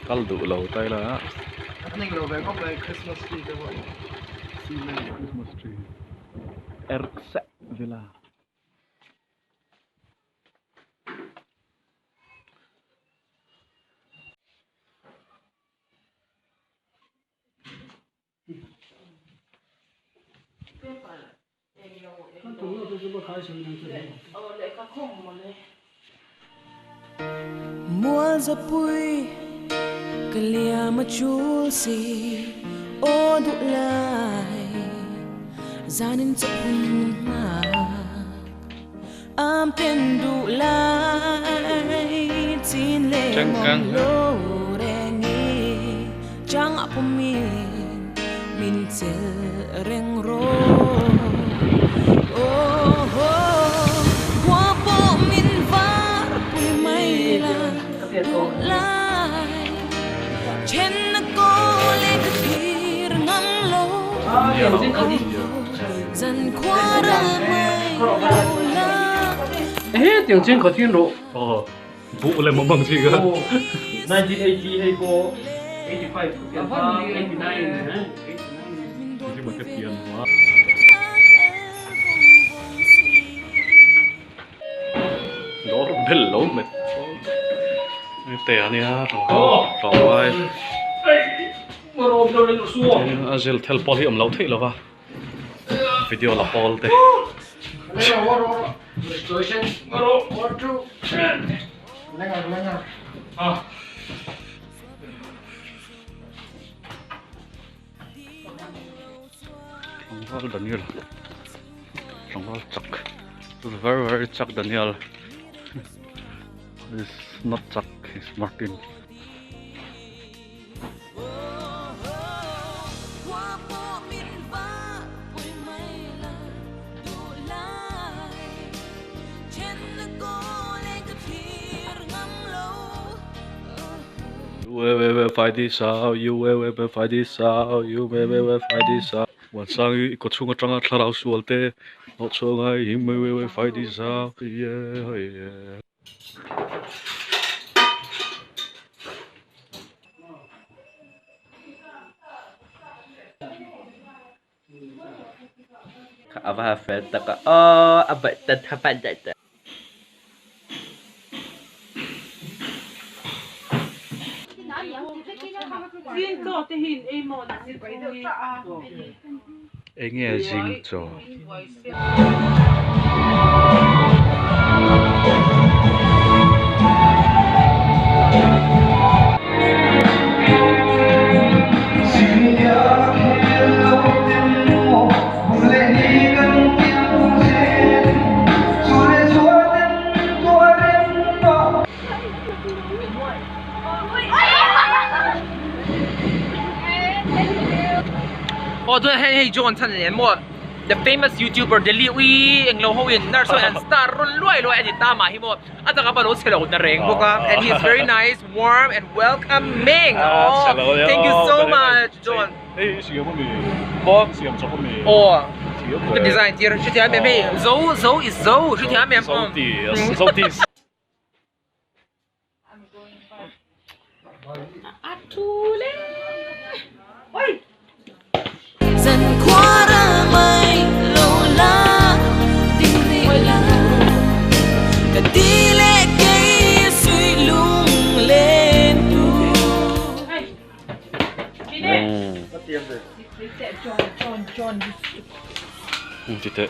Kal đủ lâu tay là anh lâu về có về Christmas tree cho vậy. Christmas tree. Erkse Villa. Mua ra pui kalia ma chu si o du lai zanin cha na am pen du lai tin le mong lo rengi chang apumi min tel reng ro tiếng trên có thiên độ. Vụ lại một bằng gì cơ? 1980 hay cô 85, 89 hả? Nhưng mà cái tiền quá. Đó rất lố mệt. Tè nha, tròn vai. Mà rồi đâu lên xua. Azil theo Paul hiểm lâu thế là va. Video là Paul thế. Restoration. Rồi, one, two. Lenga. Well, Daniel. Well, Chuck. This is very Chuck Daniel. This is not Chuck, it's Martin. You fight this out, you fight this out, you fight this out. One song có chung trong ngắt lao xuống thế, một số ngày you fight this out, yeah. Apa hafal tak? Abad tak hafal tak. Anh nghe dinh cho. Hey John Chan the famous YouTuber Delhi we ang lo hoin nar so and star ron loi ani tama hi mo ata ka ba ro selo na reng boka and he is very nice, warm and welcoming. Thank you so much John. Hey, siya mo mi. Bo, siya mo ko mi. The design tier shi tian me me zo is zo shi tian me so this. Atule. Oi. Dần qua ra mây lâu la tình đi la cả đi lệ cây suy lung lên tu. Chị thế.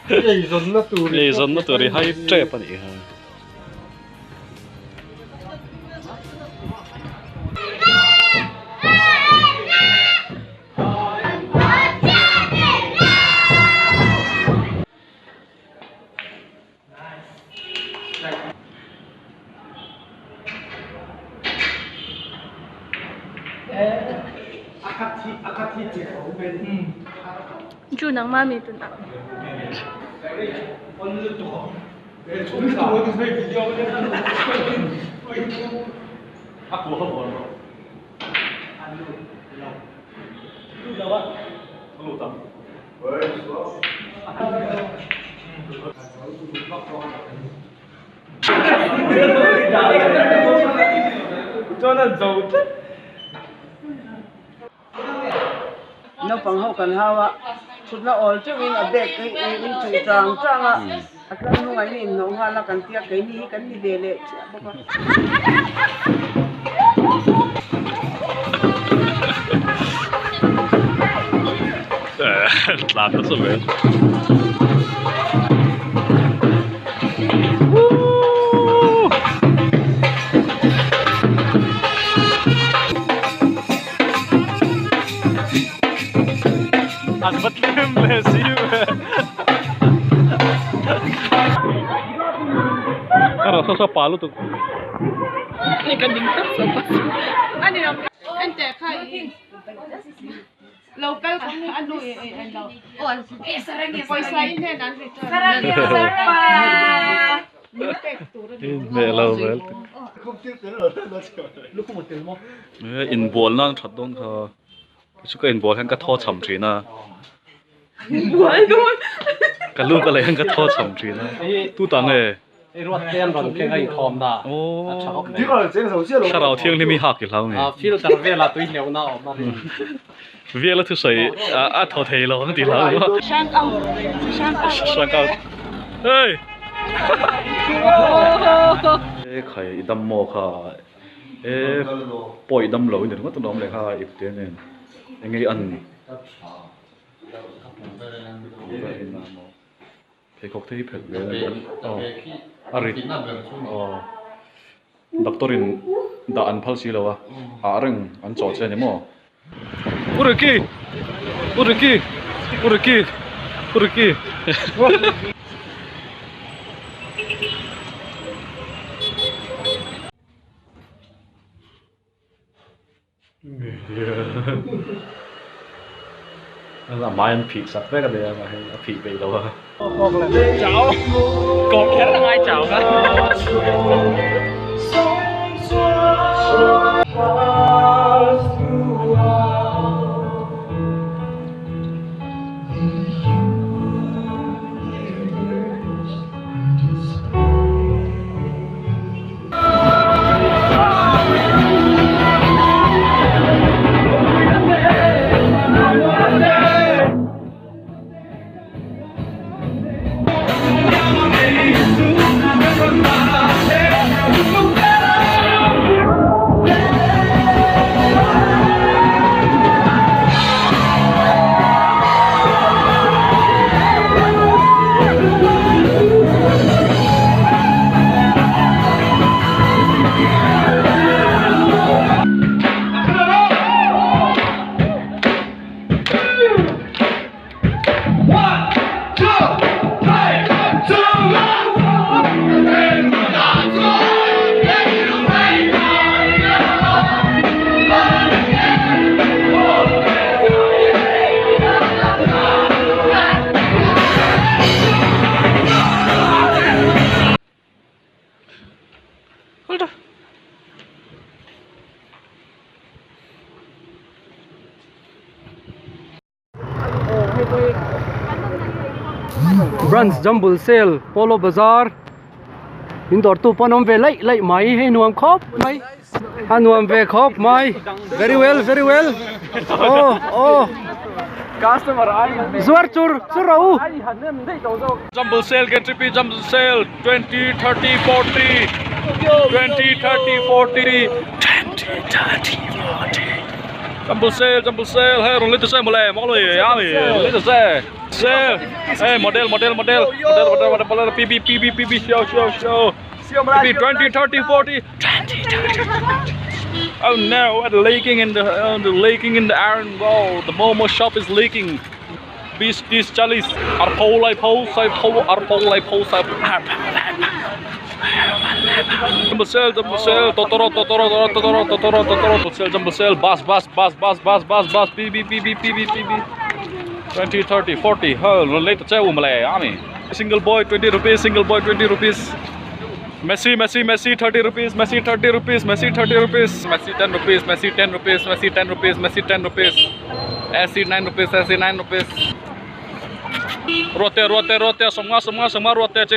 Lê dân nó tụi hay trẻ pa nhỉ. Chú nắng mà mình tụi nào. cho nên giàu nó bằng hậu cần hao ạ chút là ổn chứ mình ở đây cái in chụp tràng tràng ạ cái nó ngay mình nó hoa là cần tiếc cái đi để lệ làm nó sao vậy ăn bất liêm lệ xíu ano sa palo to anh trẻ khai local kami ano ano pwesa hindi na về lâu về in ball nó thật đông thà chứ cái in ball hắn cái thô chậm chỉ na cái lúc cái này hắn cái thô chậm chỉ na tu tăng ấy ruột đen rồi cái ngay khom đã ô sao đầu tiên thì mi học cái lâu này phil tao về là tôi nhiều nào mà về là thứ gì thầu thề rồi nó đi lâu sang ông sang cao ê khai đâm mò khai bồi đâm lối này nó tụi nó lại khai ít tiền này anh ấy ăn cái cốc thấy phật về arit doctorin da an phal si lawa areng an chaw che ne mo uriki là mai ăn thịt sạch với cái này mà hay thịt về đâu à cháu còn khét là ai cháu Brunch Jumble Sale Polo Bazaar Indor tu panom ve lai mai he nuam khop mai anuam ve khop mai very well oh customer ai zuar chur rau Jumble Sale KTP Jumble Sale 20 30 40 20 30 40 Jumble Sale hey rong lấy xe một lẻ móc rồi á mày lấy xe hey model PB show PB 20 30 40 oh no the leaking in the iron wall the Momo shop is leaking these Charlies are pole like pole side pole are pole like pole side Jumble Sale Totoro Jumble Sale bus PB 20 30 40 lấy tờ treo mà lẻ ami single boy 20 rupees Messi 30 rupees Messi 10 rupees Messi 10 rupees SC 9 rupees rote semua rote